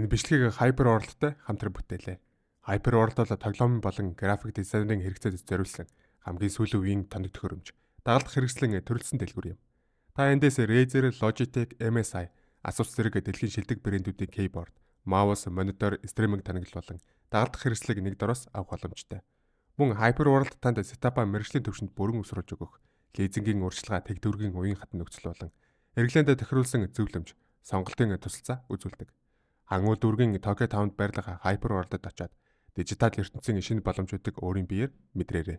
Энэ бичлэгийг HyperWorld-тай хамтран бүтээлээ. HyperWorld бол тоглоомын болон график дизайнерын хэрэгцээнд зориулсан хамгийн сүүлийн үеийн тоног төхөөрөмж, дагалдах хэрэгслэн төрөлсөн дэлгүүр юм. Та эндээс Razer, Logitech, MSI, Asus зэрэг дэлхийн шилдэг брэндүүдийн кейборд, маус, монитор, стриминг тоноглол болон дагалдах хэрэгслийг нэг дороос авах боломжтой. Мөн HyperWorld танд сетапа мэргэжлийн төвшөнд бүрэн усруулж өгөх, лизингийн урьдчилгаа, тег дүүргийн уян хатан нөхцөл болон хэрэглээнд тохируулсан зөвлөмж, сонголтын тусалцаа үзүүлдэг. Хангуул дүүргийн Tokyo Town-д байрлах HyperWorld-д очиод дижитал ертөнцийн шинэ боломжуудыг өөрийн биеэр мэдрээрэй.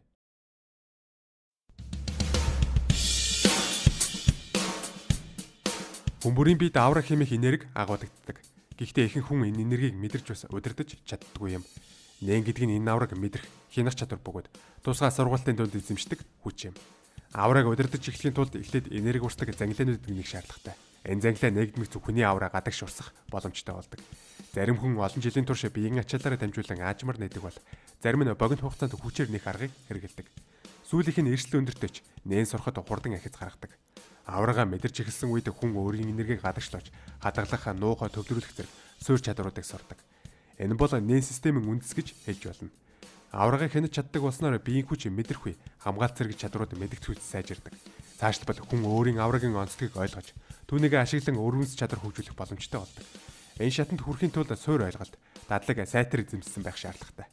Хүмүүрийн биед авра хэмээх энерги агуулдаг. Гэхдээ ихэнх хүн энэ энергийг мэдэрч бас удирдах чаддаггүй юм. Нэн гэдэг нь энэ авраг мэдрэх, хянах чадвар бөгөөд тусгай сургалтын дунд эзэмшдэг хүч юм. Авраг удирдах эхлэхийн тулд эхлээд энерги урсдаг зангилаануудыг нэг шаардлагатай. Энэ зангилаа нэгдмэх зөв хүний авраа гадагш урсах боломжтой болдог. Зарим хүн олон жилийн турш биеийн ачаалаараа дамжуулан аажмар нэдэг бол зарим нь богино хугацаанд хүчээр нэх аргыг хэрэгэлдэг. Сүүлийнх нь эрсдэл өндөртөж нээн сурахад хурдан ахиц гаргадаг. Аврагаа мэдэрч эхэлсэн үед хүн өөрийн энергийг гадагшлуулж хадгалах, нуухай төвлөрүүлэх зэрэг суурь чадваруудыг сурдаг. Энэ бол нээн системийн үндэс гэж хэлж болно. Аврагаа хянаж чаддаг болсноор биеийн хүч мэдэрх үе хамгаалт зэрэг чадрууд мэдэгдэх үс сайжирдаг. Цаашлбал хүн өөрийн аврагийн онцлогийг ойлгож түүнийг ашиглан өргөнс чадвар хөгжүүлэх боломжтой болдог. Энэ шатанд хүрэхийн тулд суурь ойлголт, дадлаг сайтар эзэмссэн байх шаардлагатай.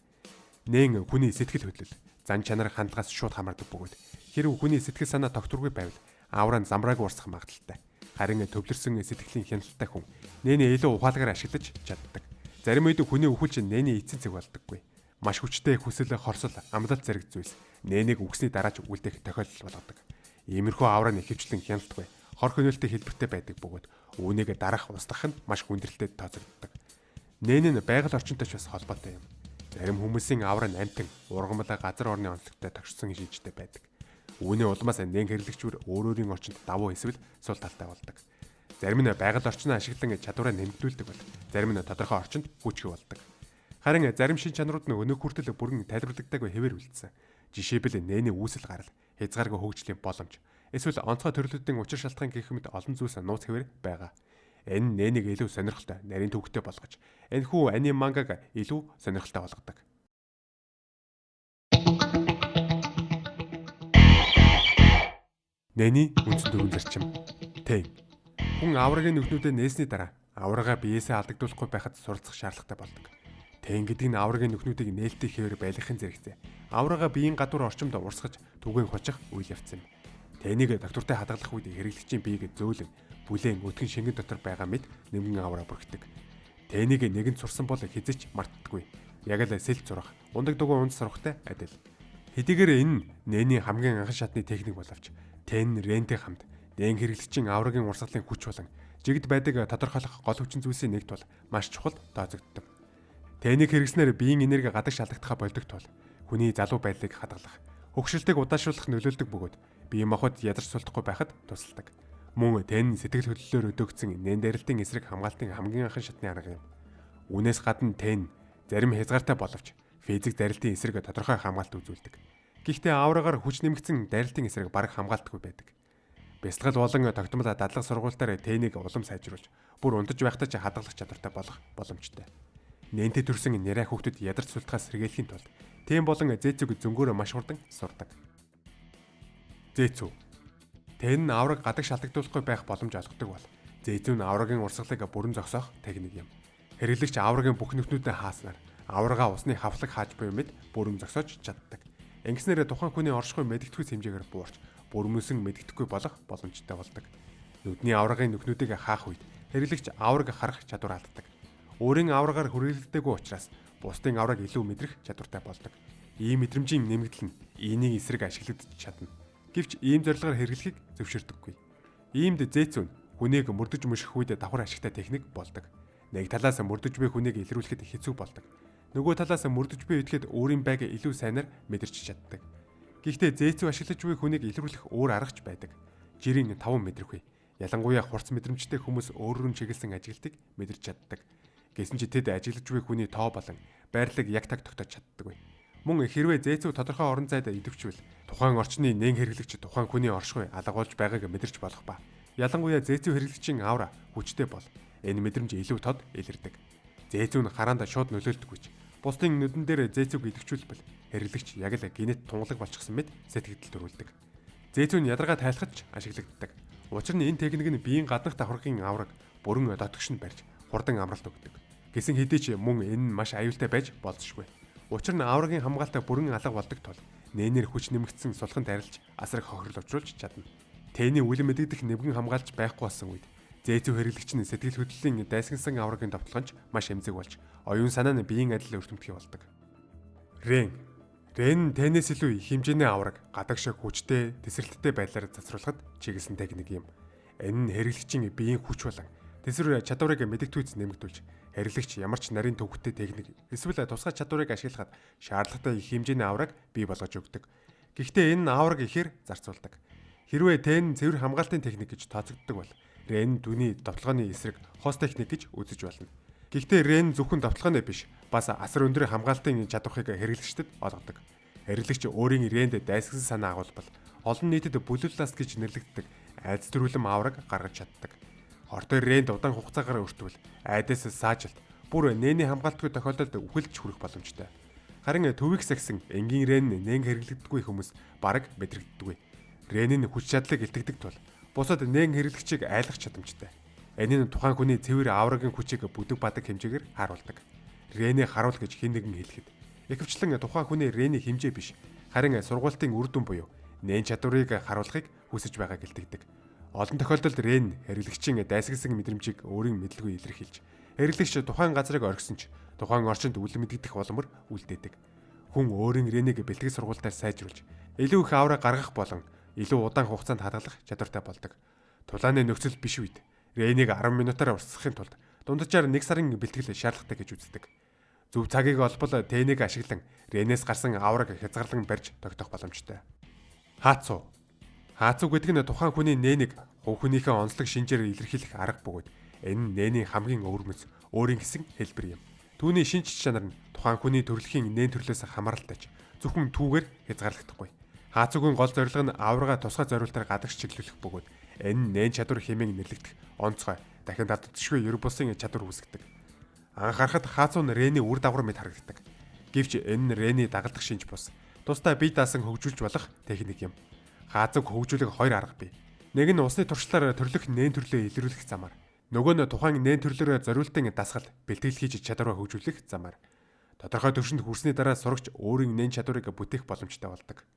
Нээн хүний сэтгэл хөдлөл, зан чанар хандлагаас шууд хамаардаг бөгөөд хэрв хүний сэтгэл санаа тогтворгүй байвал авраа замбрааг урсах магадaltaй. Харин төвлөрсөн сэтгэлийн хяналттай хүн нээний илүү ухаалгаар ашиглаж чаддаг. Зарим үед хүний өхүүлж нээний эцэн цэг болдоггүй. Маш хүчтэй хүсэл, хорсол, амлалт зэрэг зүйлс нээнийг үгсний дараач үлдэх тохиолдол болгодог. Иймэрхүү авраа нэхвчлэн хяналтгүй, хор хөнөөлтөй хэлбэртэй байдаг бөгөөд үүнийг дараах устгах нь маш хүндрэлтэй тооцогддог. Нээн нь байгаль орчинтой ч бас холбоотой юм. Зарим хүмүүсийн авраа нь амтэн, ургамал, газар орны онцлогтой тогтсон шинжтэй байдаг. Үүний улмаас нээн хэрэглэгчвэр өөрийн орчинд давуу эсвэл сул талтай болдог. Зарим нь байгаль орчноо ашиглан чадвараа нэмэгдүүлдэг бол зарим нь тодорхой орчинд хүчгүй болдог. Харин зарим шин чанарууд нь өнөө хүртэл бүрэн тайлбарлагдаагүй хэвээр үлдсэн. Жишээлбэл нээний үүсэл гарал, хязгааргүй хөгжлийн боломж, эсвэл онцгой төрлүүдийн учир шалтгаан гэх мэт олон зүйлс нууц хэвээр байгаа. Энэ нээнийг илүү сонирхолтой, нарийн төвөгтэй болгож, энэхүү аним мангаг илүү сонирхолтой болгодог. Нээний үндсэн дөрвөн зарчим. Тэн. Хүн аврагийн нүхнүүдэд нээсний дараа аврагаа биеэсээ алдагдуулахгүй байхад суралцах шаардлагатай болдог. Тэн гэдэг нь аврагийн нүхнүүдийг нээлттэй хэвээр байлгахын зэрэгцээ. Аврагаа биеийн гадуур орчимд урсгаж түгээн хучих үйл явц юм. Тэнийг доктортой хадгалах үед хэрэглэгчийн биеийг зөөлөн, бүлээн, өтгөн шингэн дотор байгаа мэд нэмгэн авраа бүрхдэг. Тэнийг нэгэн сурсан бол хизэж мартдаггүй. Яг л сэлт зурах, ундаг дугуй унд сурахтай адил. Хэдийгээр энэ нээний хамгийн анхан шатны техник боловч тэн рентэ хамт нээн хэрэглэгчийн аврагийн урсгалын хүч болон жигд байдаг тодорхойлох гол хүчин зүйлсийн нэгт бол маш чухал тооцогддог. Тэнийг хэрэглэснээр биеийн энерги гадагш алдагдахаа болдог тул хүний залуу байдлыг хадгалах, хөгшилтийг удаашруулах нөлөөлдөг бөгөөд бие махбод ядарч сулдахгүй байхад тусалдаг. Мөн тэн сэтгэл хөдлөлөөр өдөөгдсөн нэн дайралтын эсрэг хамгаалтын хамгийн анхан шатны арга юм. Үүнээс гадна тэн зарим хязгаартай боловч физик дайралтын эсрэг тодорхой хамгаалт үзүүлдэг. Гэхдээ аврагаар хүч нэмэгдсэн дайралтын эсрэг бараг хамгаалтгүй байдаг. Бясалгал болон тогтмол дадлаг сургуультаар тэнийг улам сайжруулж, бүр унтаж байхдаа ч хадгалах чадвартай болох боломжтой. Нэнтэй төрсэн нэрэ хүүхдүүд ядарч султахаас сэргийлэхийн тулд тэм болон зээцүүг зөнгөөрөө маш хурдан сурдаг. Зээцүү. Тэн авраг гадагш алдагдуулахгүй байх боломж олгодог бол зээцүү нь аврагийн урсгалыг бүрэн зогсоох техник юм. Хэрэглэгч аврагийн бүх нүхнүүдэд хааснаар аврагаа усны хавлаг хааж буй мэд бүрэн зогсоож чаддаг. Ингэснээр тухайн хүний оршихуй мэдэгдэхүйс хэмжээгээр буурч бүрмөсөн мэдэгдэхгүй болох боломжтой болдог. Нүдний аврагийн нүхнүүдийг хаах үед хэрэглэгч авраг харах чадвар алддаг. Өөрийн аврагаар хүрээлэгдээгүй учраас бусдын аврааг илүү мэдрэх чадвартай болдог. Ийм мэдрэмжийн нэмэгдэл нь энийг эсрэг ашиглагдаж чадна. Гэвч ийм зорилгоор хэрэглэхийг зөвшөөрдөггүй. Иймд зээцүүн хүнийг мөрдөж мөших үед давхар ашигтай техник болдог. Нэг талаас мөрдөж буй хүнийг илрүүлэхэд хэцүү болдог. Нөгөө талаас мөрдөж буй идэхэд өөрийн байг илүү сайнаар мэдэрч чаддаг. Гэхдээ зээцүү ашиглаж буй хүнийг илрүүлэх өөр аргач байдаг. Жирийн 5 мэдрэх үе. Ялангуяа хурц мэдрэмжтэй хүмүүс өөрөөр нь чиглэсэн ажилтныг мэдэрч чаддаг. Гэсэн ч тэд ажиглаж буй хүний тоо болон байрлалыг яг таг тогтоож чаддаггүй. Мөн хэрвээ зээцүү тодорхой орон зайд идэвхжвэл тухайн орчны нэн хэрэглэгч тухайн хүний оршихуй алгуулж байгааг мэдэрч болох ба ялангуяа зээцүү хэрэглэгчийн авра хүчтэй бол энэ мэдрэмж илүү тод илэрдэг. Зээцүү нь хараанд шууд нөлөөлдөггүй ч бусдын нүдэн дээр зээцүүг идэвхжүүлбэл хэрэглэгч яг л генет тунгалаг болчихсон мэт сэтгэл төрүүлдэг. Зээцүү нь ядаргаа тайлахад ч ашиглагддаг. Учир нь энэ техник нь биеийн гаднах давхаргын авраг бүрэн дотогш нь барьж хурдан амралт өгдөг. Гэсэн хэдий ч мөн энэ нь маш аюултай байж болзошгүй. Учир нь аврагийн хамгаалалтаа бүрэн алга болдог тул нээнэр хүч нэмэгдсэн сулхан дарилж асрах хохирол учруулж чадна. Тэний үлэн мэдэгдэх нэвгэн хамгаалж байхгүй болсон үед зээцүү хэрэглэгч нь сэтгэл хөдлөлийн дайсагнсан аврагийн довтлогонч маш эмзэг болж оюун санаа нь биеийн адил өртөмтгий болдог. Рен нь теннис илүү их хэмжээний авраг гадагш хүчтэй, тесрэлттэй байдлаар засруулахад чиглэсэн техник юм. Энэ нь хэрэглэгчийн биеийн хүч болон тэсвэр чадварыг мэдэгтүүц нэмэгдүүлж хэрэглэгч ямар ч нарийн төвхтэй техник эсвэл тусгай чадварыг ашиглахад шаардлагатай их хэмжээний авраг бий болгож өгдөг. Гэхдээ энэ авраг ихээр зарцуулдаг. Хэрвээ тэн цэвэр хамгаалтын техник гэж тооцогддог бол Рен түүний довтлогооны эсрэг хос техник гэж үзэж болно. Гэхдээ Рен зөвхөн довтлогооны биш, бас асар өндөр хамгаалтын чадварыг хэрэглэгчдэд олгодог. Хэрэглэгч өөрийн Ренд дайсагсан санаа агуулбал олон нийтэд бүлүүлэлт гэж нэрлэгддэг айдас төрүүлэн авраг гаргаж чаддаг. Хортой Ренд удаан хугацаагаар өртвөл айдас саажилт бүр нээний хамгаалтгүй тохиолдолд үхэлж хүрэх боломжтой. Харин төвийг сагсан энгийн Рен нээн хэрэглэгддэггүй хүмүүс бараг мэдрэгддэггүй. Ренийн хүч чадлыг илтгэдэг тул бусад нээн хэрэглэгчийг айлгах чадамжтай. Энэ нь тухайн хүний цэвэр аврагийн хүчийг бүдэг бадаг хэмжээгээр харуулдаг. Рений харуул гэж хэн нэгэн хэлэхэд ихэвчлэн тухайн хүний Рений хэмжээ биш, харин сургалтын үр дүн буюу нээн чадварыг харуулахыг хүсэж байгааг илтгэдэг. Олон тохиолдолд Рен хэрэглэгчийн дайсагсан мэдрэмжийг өөрийн мэдлгүй илэрхийлж, хэрэглэгч тухайн газрыг орхисон ч тухайн орчинд үл мэдэгдэх боломор үлдээдэг. Хүн өөрийн Ренийг бэлтгэл сургалтаар сайжруулж, илүү их авраг гаргах болон илүү удаан хугацаанд хадгалах чадвартай болдог. Тулааны нөхцөл биш үед Ренийг 10 минутаар урсгахын тулд дунджаар 1 сарын бэлтгэл шаардлагатай гэж үздэг. Зөв цагийг олбол тэнийг ашиглан Ренээс гарсан авраг хязгаарлан барьж тогтоох боломжтой. Хаацуу гэдэг нь тухайн хүний нээнийг хувь хүнийхээ онцлог шинжээр илэрхийлэх арга бөгөөд энэ нь нээний хамгийн өвөрмөц өөрийн гэсэн хэлбэр юм. Түүний шинж чанар нь тухайн хүний төрөлхийн нээн төрлөөс хамааралтайч зөвхөн түүгээр хязгаарлагдахгүй. Хаацуугийн гол зорилго нь аврага тусгай зориултаар гадагш чиглүүлэх бөгөөд энэ нь нээн чадвар хэмээн нэрлэгдэх онцгой дахин дадагдшгүй ер бусын чадвар үүсгэдэг. Анхаарахад хаацуу нь Рений үр дагавар мэт харагддаг. Гэвч энэ нь Рений дагалдах шинж бус тусдаа бие даасан хөгжүүлж болох техник юм. Хаацууг хөгжүүлэх хоёр арга бий. Нэг нь усны туршлаар төрлөх нээн төрлөө илрүүлэх замаар, нөгөө нь тухайн нээн төрлөөр зориултын дасгал бэлтгэл хийж чадвараа хөгжүүлэх замаар. Тодорхой төвшөнд хүрсний дараа сурагч өөрийн нээн чадварыг бүтээх боломжтой болдог.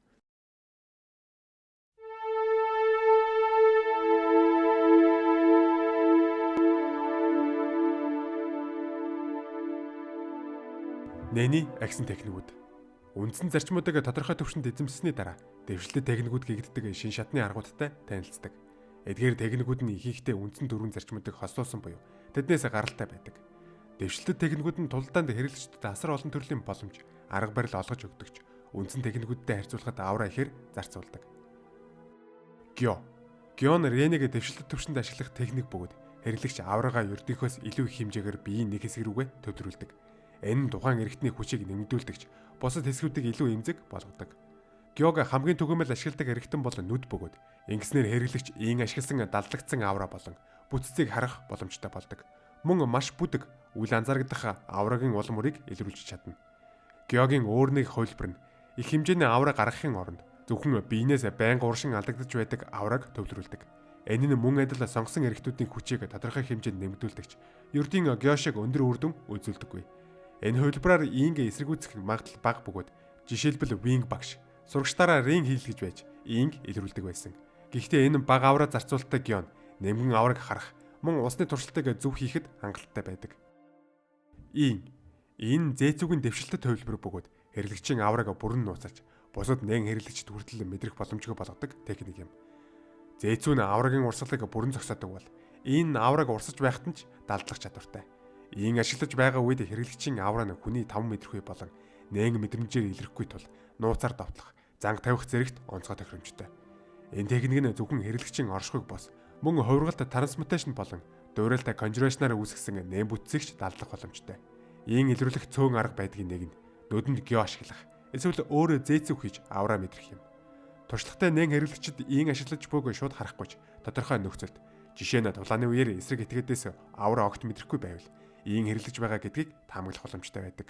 Нэний агсан техникүүд үндсэн зарчмуудыг тодорхой төвшөнд эзэмсэсний дараа дэвшилтэт техникүүд гэгддэг шин шатны аргуудтай танилцдаг. Эдгээр техникүүд нь ихэнхдээ үндсэн дөрвөн зарчмуудыг хослуулсан буюу тэднээс гаралтай байдаг. Дэвшилтэт техникүүд нь тулдаанд хэрэглэгчдэд асар олон төрлийн боломж, арга барил олгож өгдөгч үндсэн техникүүдтэй харьцуулахад авраа ихээр зарцуулдаг. Гео нь Ренийг дэвшилтэт төвшөнд ашиглах техник бөгөөд хэрэглэгч авраага ердийнхөөс илүү их хэмжээгээр биеийн нэг хэсэг рүүгээ төвлөрүүлдэг. Энэ нь тухайн эрэгтний хүчийг нэмэгдүүлдэгч бусад хэсгүүдийг илүү эмзэг болгодог. Геог хамгийн түгээмэл ашигладаг эрэгтэн бол нүд бөгөөд ингэснээр хэрэглэгч ийн ашигласан далдагдсан авра болон бүтцийг харах боломжтой болдог. Мөн маш бүдэг, үл анзаарагдах аврагийн улам мөрийг илрүүлж чадна. Геогийн өөр нэг хувилбар нь их хэмжээний авра гаргахын оронд зөвхөн биенээс байнга уршин алдагдаж байдаг аврааг төвлөрүүлдэг. Энэ нь мөн адил сонгосон эрэгтүүдийн хүчийг тодорхой хэмжээнд нэмэгдүүлдэгч ердийн гео шиг өндөр үр дүн үзүүлдэггүй. Энэ хувилбараар инг эсрэгүүцэх магадлал бага бөгөөд жишээлбэл винг багш сурагчдаараа ринг хийлгэж байж инг илрүүлдэг байсан. Гэхдээ энэ бага авраа зарцуулалттай геон нэмгэн авраг харах мөн усны туршилтыг зөв хийхэд хангалттай байдаг. Энэ зээцүүгийн дэвшилтэт хувилбар бөгөөд хэрэглэгчийн авраг бүрэн нууцарч бусад нээн хэрэглэгчд хүртэл мэдрэх боломжтой болгодог техник юм. Зээцүү нь аврагийн урсгалыг бүрэн зогсоодог бол энэ авраг урсаж байхад нь ч далдлах чадвартай. Ийн ашиглаж байгаа үед хэрэглэгчийн авраа нь хүний 5 мэдрэх үе болон нээн мэдрэмжээр илэрхгүй тул нууцаар давтлах, занг тавих зэрэгт онцгой тохиромжтой. Энэ техник нь зөвхөн хэрэглэгчийн оршихуйг бос, мөн хувиргалт трансмуташн болон дуурайлтаа конжураашнаар үүсгэсэн нээн бүтцэгч далдлах боломжтой. Ийн илрүүлэх цөөн арга байдгийн нэг нь нүдэнд гео ашиглах, эсвэл өөрөө зээцүү хийж авраа мэдрэх юм. Туршлагатай нээн хэрэглэгчид ийн ашиглаж буйг шууд харахгүй ч тодорхой нөхцөлд, жишээ нь тулааны үеэр эсрэг этгээдээс авраа огт мэдрэхгүй байвал ийн хэрэглэж байгаа гэдгийг таамаглах боломжтой байдаг.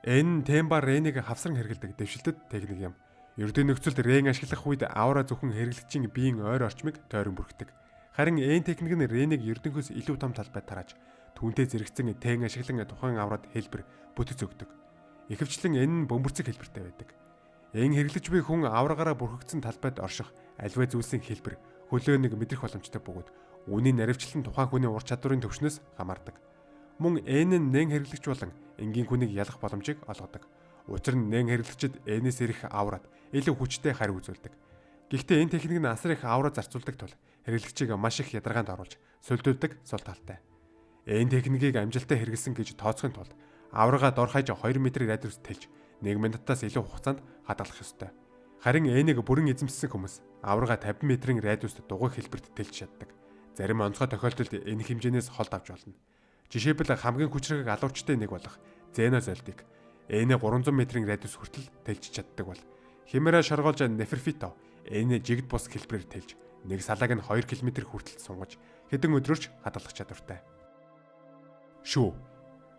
N тем ба Рэнийг хавсран хэрэглэдэг дэвшилтэд техник юм. Ердийн нөхцөлд Рэн ашиглах үед аура зөвхөн хэрэглэгчийн биеийн ойр орчмыг тойрон бүрхдэг. Харин N техник нь Рэнийг ердөнхөөс илүү том талбайд тарааж түүнтэй зэрэгцэн Тэн ашиглан тухайн аврад хэлбэр бүтэц өгдөг. Ихэвчлэн N нь бөмбөрцөг хэлбэртэй байдаг. N хэрэглэж буй хүн аврагаараа бүрхэгдсэн талбайд орших аливаа зүйлсийн хэлбэр хөлөөнийг мэдрэх боломжтой бөгөөд үүний наривчлал нь тухайн хүний ур чадварын төвшнөөс хамаардаг. Мөн N нь нэн хэрэглэгч болон энгийн хүнийг ялах боломжийг олгодог. Учир нь нэн хэрэглэгчид N-ээс ирэх авраад илүү хүчтэй хариу үзүүлдэг. Гэхдээ энэ техник нь асар их авра зарцуулдаг тул хэрэглэгчийг маш их ядаргаанд оруулж сөлдүүлдэг сул талтай. Энэ техникийг амжилттай хэрэгэлсэн гэж тооцохын тулд аврагаа дор хаяж 2 м-ийн радиуст тэлж 1 минутаас илүү хугацаанд хадгалах ёстой. Харин энийг бүрэн эзэмшсэн хүмүүс аврагаа 50 м-ийн радиуст дугуй хэлбэрт тэлж чаддаг. Зарим онцгой тохиолдолд энэ хэмжээнээс холд авч болно. Жишээлбэл хамгийн хүчрэг алуурчтай нэг болох Зенозолдыг N 300 м-ийн радиус хүртэл тэлж чаддаг бол Химера шоргоолж Неферфито N жигд бус хэлбэрээр тэлж нэг салааг нь 2 км хүртэл сунгаж хэдэн өдрөөрч хадгалах чадвартай.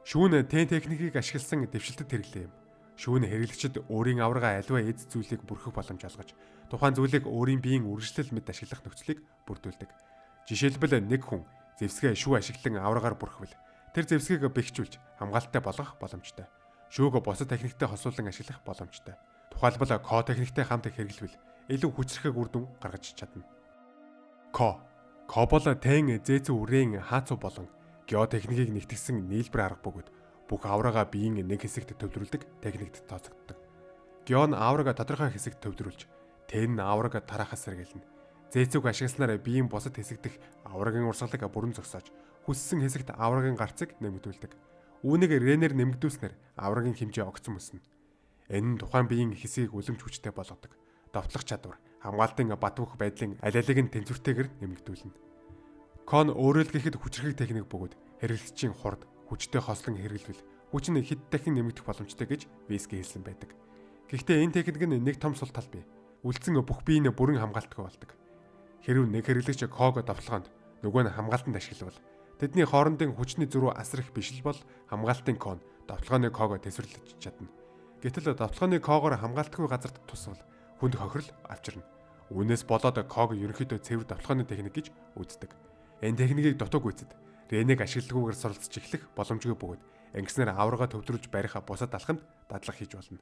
Шүүн нь Тэн техникийг ашигласан дэвшилтэд хэрэглээ юм. Шүүн хэрэглэгчид өөрийн аврагаа аливаа эд зүйлийг бүрхэх боломж олгож тухайн зүйлийг өөрийн биеийн үргэлжлэл мэд ашиглах нөхцөлийг бүрдүүлдэг. Жишээлбэл нэг хүн зэвсгээ шүү ашиглан аврагаар бүрхвэл тэр зэвсгийг бэхжүүлж хамгаалалттай болгох боломжтой. Шүүг босод техниктэй хосуулан ашиглах боломжтой. Тухайлбал Ко техниктэй хамт хэрэглэвэл илүү хүчрхэг үр дүн гаргаж чадна. Ко бол Тэн зээцэн үрийн хаацуу болон гео техникийг нэгтгэсэн нийлбэр арга бөгөөд бүх аврагаа биеийн нэг хэсэгт төвлөрүүлдэг техникт тооцогддог. Гео нь аврагаа тодорхой хэсэгт төвлөрүүлж, Тэн нь аврагаа тарахаас сэргийлнэ. Зээцүүг ашигласнаар биеийн босод хэсэг дэх аврагийн урсгалыг бүрэн зогсоож, хүссэн хэсэгт аврагийн гарцыг нэмэгдүүлдэг. Үүнийг Рэнээр нэмэгдүүлснээр аврагийн хэмжээ огцон өснө. Энэ нь тухайн биеийн хэсгийг үлэмж хүчтэй болгодог. Довтлох чадвар, хамгаалтын бат бөх байдлын аль алиг нь тэнцвэртэйгээр нэмэгдүүлнэ. Кон өөрөө л гэхэд хүчрхэг техник бөгөөд хэрэглэгчийн хурд хүчтэй хослон хэрэглэвэл хүч нь хэд дахин нэмэгдэх боломжтой гэж Виски хэлсэн байдаг. Гэхдээ энэ техник нь нэг том сул тал бий. Үлдсэн бүх биеийг бүрэн хамгаалтгүй болдог. Хэрв нэг хэрэглэгч Ког довтлогоонд нөгөө нь хамгаалтанд ашиглавал тэдний хоорондын хүчний зөрүү асар их биш л бол хамгаалтын Кон довтлогооны Ког тесвэрлэж чадна. Гэтэл довтлогооны Когоор хамгаалтгүй газарт тусвал хүнд хохирол авчирна. Үүнээс болоод Ког ерөнхийдөө цэвэр довтлогооны техник гэж үздэг. Энэ техникийг дутуу гүйцэд Рэнэг ашигладаггүйгээр суралцж эхлэх боломжгүй бөгөөд ингэснээр аврагаа төвлөрүүлж барих бусад алхамд дадлага хийж болно.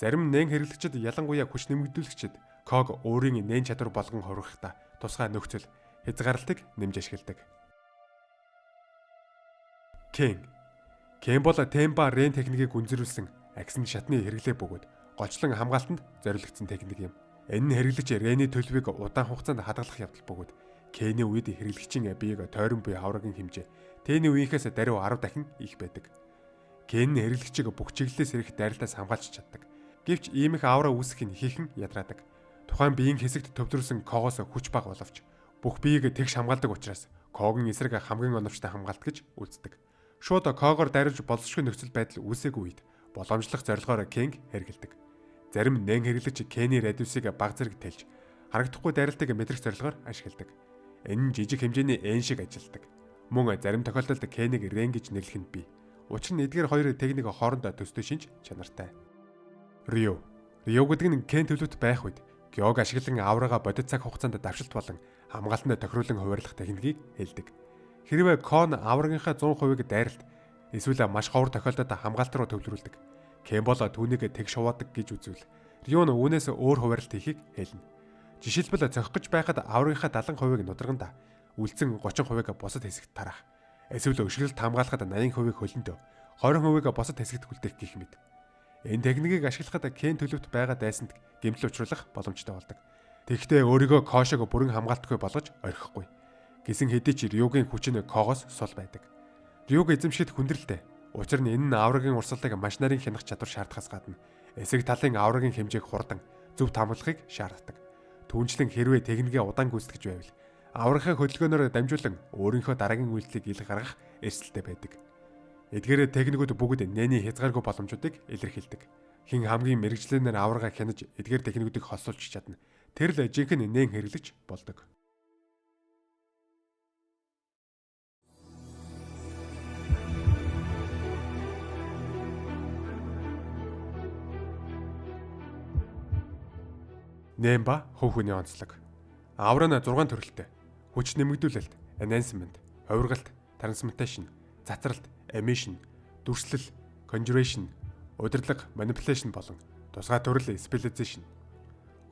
Зарим нэн хэрэглэгчид ялангуяа хүч нэмэгдүүлэгчид Ког өөрийн нэн чадвар болгон хувиргахдаа тусгай нөхцөл хязгаарлалтыг нэмж ашигладаг. Кен бол Тэн ба Рэн техникийг гүнзгийрүүлсэн агсын шатны хэрэглээ бөгөөд голчлон хамгаалтанд зориулагдсан техник юм. Энэ нь хэрэглэгч Рэний төлөвийг удаан хугацаанд хадгалах явдал бөгөөд Кэний үед хэрэглэгчийн биеийг тойрон буй аврагийн хэмжээ Тэний үеийнхээс даруй 10 дахин их байдаг. Кэн нь хэрэглэгчийг бүх чиглэлээс ирэх дайралтаас хамгаалж чаддаг. Гэвч ийм их авра үүсэх нь хийхэн ядраадаг. Тухайн биеийн хэсэгт төвлөрсөн Когоос хүч бага боловч бүх биеийг тэгш хамгаалдаг учраас Когийн эсрэг хамгийн оновчтой хамгаалт гэж үздэг. Шууд Когоор дайруулж болзошгүй нөхцөл байдал үүсээгүй үед боломжлох зорилгоор Кэнг хэрэгэлдэг. Зарим нэн хэрэглэгч Кэний радиусыг баг зэрэг тэлж харагдахгүй дайралтыг мэдрэх зорилгоор ашигладаг. Энэ нь жижиг хэмжээний N шиг ажилдаг. Мөн зарим тохиолдолд Кэнийг Рэн гэж нэрлэх нь бий. Учир нь эдгээр хоёр техник хоорондоо төстэй шинж чанартай. Рио гэдэг нь Кэн төлөвт байх үед Геог ашиглан аврагаа бодит цаг хугацаанд давшилт болон хамгаалтанд тохируулан хуваарлах техникийг хэлдэг. Хэрвээ Кон аврагынхаа 100%-ийг дайралт эсвэл маш ховор тохиолдолд хамгаалт руу төвлөрүүлдэг. Кэн бол түүнийг тэг шуваадаг гэж үзвэл Рио нь үүнээс өөр хуваарлт хийхийг хэлнэ. Жишээлбэл зохих гэж байхад аврагынхаа 70%-ийг нудраганда үлдсэн 30%-ийг босод хэсэгт тарах. Эсвэл өшгөлт хамгаалахад 80%-ийг хөлөндөө 20%-ийг босод хэсэгт хүлдээх гэх мэт. Энэ техникийг ашиглахад Кэн төлөвт байгаа дайсанд гэмтэл учруулах боломжтой болдог. Тэгэхдээ өөрийгөө Кошог бүрэн хамгаалтгүй болгож орхихгүй. Гэсэн хэдий ч Риогийн хүч нь Когоос сул байдаг. Риог эзэмшихэд хүндрэлтэй. Учир нь энэ нь аврагийн урсгалыг маш нарийн хянах чадвар шаардахаас гадна эсрэг талын аврагийн хэмжээг хурдан зөв таамаглахыг шаарддаг. Түүнчлэн хэрвээ техникээ удаан гүйцэтгэж байвал аврагын хөдөлгөөнөөр дамжуулан өөрийнхөө дараагийн үйлдэлийг ил гаргах эрсдэлтэй байдаг. Эдгээр техникүүд бүгд нээний хязгааргүй боломжуудыг илэрхийлдэг. Хэн хамгийн мэрэгжлэнээр аврагаа хянаж эдгээр техникүүдийг хосуулж чадна. Тэр л жинхэнэ нээн хэрэглэж болдог. Нэм ба хувь хүний онцлог. Аура нь 6 төрөлтэй. Хүч нэмэгдүүлэлт, enhancement, хувиргалт, transmutation, цацралт, emission, дүрслэл, conjuration, удирдлага, manipulation болон тусгай төрөл specialization.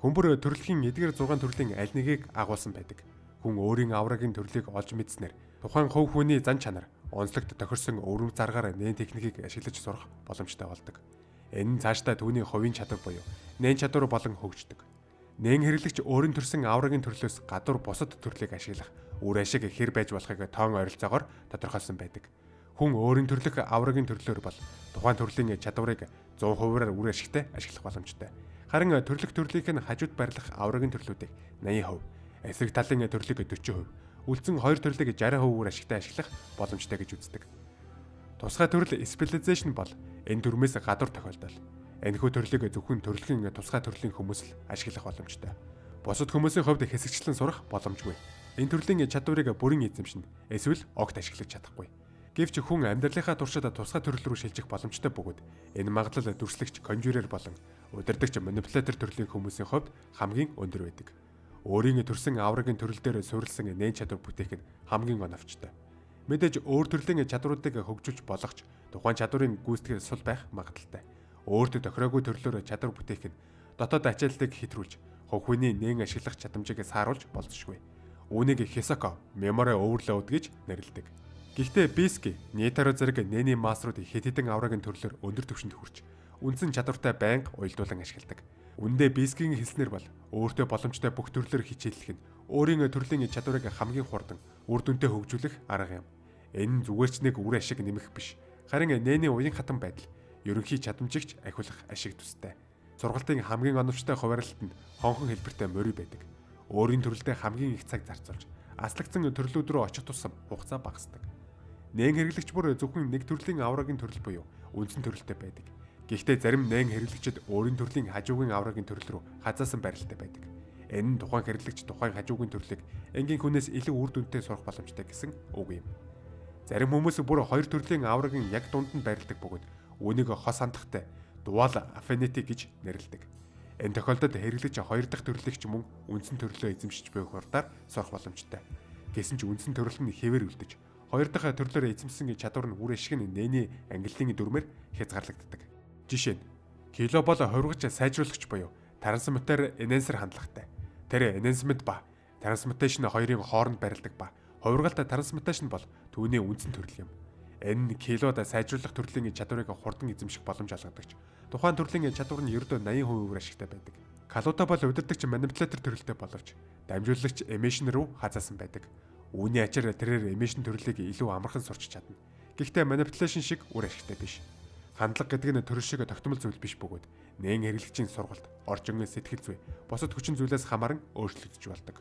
Хүн бүр төрөлхийн эдгээр 6 төрлийн аль нэгийг агуулсан байдаг. Хүн өөрийн аурагийн төрлийг олж мэдснээр тухайн хувь хүний зан чанар, онцлогт тохирсон өрөм заргаар нээн техникийг ашиглаж сурах боломжтой болдог. Энэ нь цаашдаа түүний хувийн чадвар буюу нээн чадвар болон хөгждөг. Нээн хэрэглэгч өөрийн төрсэн аурагийн төрлөөс гадуур бусад төрлийг ашиглах үр ашиг хэр байж болохыг тоон ойролцоогоор тодорхойлсон байдаг. Хүн өөрийн төрлөх аурагийн төрлөөр бол тухайн төрлийн чадварыг 100%-аар үр ашигтай ашиглах боломжтой. Харин төрлөх төрлийг нь хажууд барилах аурагийн төрлүүдийг 80%, эсрэг талын төрлийг 40%, үлдсэн хоёр төрлийг 60% үр ашигтай ашиглах боломжтой гэж үздэг. Тусгай төрөл specialization бол энэ төрмөөс гадуур тохиолдол. Энэхүү төрлийг зөвхөн төрөлхийн тусгай төрлийн хүмүүс л ашиглах боломжтой. Бусад хүмүүсийн хувьд хэсэгчлэн сурах боломжгүй. Энэ төрлийн чадварыг бүрэн эзэмшнэ, эсвэл огт ашиглаж чадахгүй. Гэвч хүн амьдралынхаа туршид тусгай төрөл рүү шилжих боломжтой бөгөөд энэ магадлал дүрслэгч, конжурер болон удирдагч, манипулятор төрлийн хүмүүсийн хувьд хамгийн өндөр байдаг. Өөрийн төрсэн аурагийн төрөл дээр суурилсан нээн чадвар бүтээх нь хамгийн оновчтой. Мэдээж өөр төрлийн чадваруудыг хөгжүүлж болгоч тухайн чадварын гүйцэтгэл сул байх магадaltaй. Өөртөө тохироогүй төрлөөр чадвар бүтээх нь дотоод ачаалтыг хэтрүүлж, хувь хүний нээн ашиглах чадамжийг сааруулж болзошгүй. Үүнийг Хисако memory overload гэж нэрлэдэг. Гэхдээ Биске, Нитаро зэрэг нээний мастерууд хэд хэдэн аурагийн төрлөөр өндөр түвшинд хүрч, үндсэн чадвартай байнга уялдуулан ашигладаг. Үндэ Бискийн хэлснээр бол өөртөө боломжтой бүх төрлөөр хичээллэх нь өөрийн төрлийн чадварыг хамгийн хурдан, үр дүнтэй хөгжүүлэх арга юм. Энэ нь зүгээр ч нэг үр ашиг нэмэх биш. Харин нээний уян хатан байдал, ерөнхий чадамжигч ахиулах ашиг тустай. Сургалтын хамгийн оновчтой хуваарлалтанд хонхон хэлбэртэй морь байдаг. Өөрийн төрлөдөө хамгийн их цаг зарцуулж, аслагдсан төрлүүд рүү очих тусам хугацаа багасдаг. Нээн хэрэглэгч бүр зөвхөн нэг төрлийн аурагийн төрөл буюу үндсэн төрөлтэй байдаг. Гэхдээ зарим нээн хэрэглэгчид өөрийн төрлийн хажуугын аурагийн төрөл рүү хазаасан байралтай байдаг. Энэ нь тухайн хэрэглэгч тухайн хажуугын төрлийг энгийн хүнээс илүү үр дүнтэй сурах боломжтой гэсэн үг юм. Зарим хүмүүс бүр хоёр төрлийн аурагийн яг дунд нь байрладаг бөгөөд үүнийг хос хандахтай dual affinity гэж нэрлэдэг. Энэ тохиолдолд хэрэглэгч хоёр дахь төрлийг ч мөн үндсэн төрлөө эзэмшиж буй хурдаар сурах боломжтой. Гэсэн ч үндсэн төрөл нь хэвээр үлдэж хоёр дахь төрлөөр эзэмсэн чадвар нь үр ашиг нь нээний ангиллын дүрмээр хязгаарлагддаг. Жишээ нь кило бол хувиргач сайжруулагч буюу трансмутер enhancer хандлагатай. Тэр enhancement ба transmutation хоёрын хооронд барилдаг ба хувиргалт трансмуташн бол түүний үндсэн төрөл юм. Энэ нь килод сайжруулах төрлийн чадварыг хурдан эзэмших боломж олгодогч. Тухайн төрлийн чадвар нь ердөө 80% үр ашигтай байдаг. Калута бол удирдагч манипулятор төрөлтэй боловч дамжуулагч emission руу хазаасан байдаг. Үүний ачаар тэрээр emission төрлийг илүү амархан сурч чадна. Гэхдээ manipulation шиг үр ашигтай биш. Хандлага гэдэг нь төрөл шиг тогтмол зүйл биш бөгөөд нээн хэрэглэгчийн сургалт, орчин сэтгэл зүй, бусад хүчин зүйлээс хамааран өөрчлөгдөж болдог.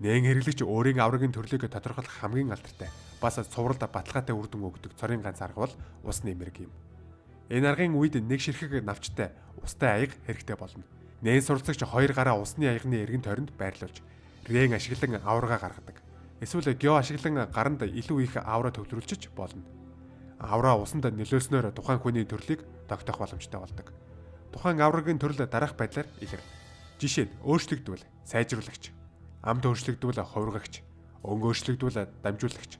Нээн хэрэглэгч өөрийн аврагийн төрлийг тодорхойлох хамгийн алдартай, бас цувралд баталгаатай үр дүн өгдөг цорын ганц арга бол усны эмерэг юм. Энэ аргын үед нэг ширхэг навчтай устай аяга хэрэгтэй болно. Нээн суралцагч хоёр гараа усны аягны эргэн тойронд байрлуулж, рен ашиглан аврагаа гаргадаг. Эсвэл гео ашиглан гаранд илүү их авра төвлөрүүлж болно. Авра усанд нөлөөснөөр тухайн хүний төрлийг тогтоох боломжтой болдог. Тухайн аврагийн төрөл дараах байдлаар илэрнэ. Жишээ нь өөрчлөгдвөл сайжруулагч, амд өөрчлөгдвөл хувиргагч, өнгө өөрчлөгдвөл дамжуулагч,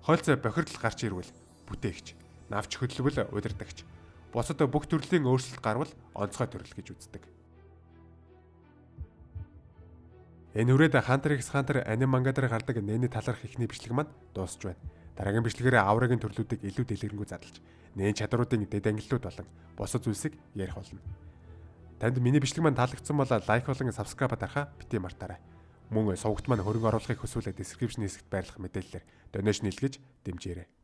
хойлц бохирдол гарч ирвэл бүтээгч, навч хөдөлвөл удирдагч. Бусад бүх төрлийн өөрчлөлт гарвал онцгой төрөл гэж үздэг. Энэ үрээд Hunter x Hunter анime манга дээр гардаг нээний таларх ихний бичлэг маань дуусч байна. Дараагийн бичлэгээр аврагийн төрлүүдийг илүү дэлгэрэнгүй задлж, нээн чадруудын дэд ангиллууд болон бусад зүйлсийг ярих болно. Танд миний бичлэг маань таалагдсан бол лайк болон subscribe дарахаа бити мартаарай. Мөн сувагт маань хөрөнгө оруулахыг хүсвэл description хэсэгт байрлах мэдээллээр donation хийлгэж дэмжээрэй.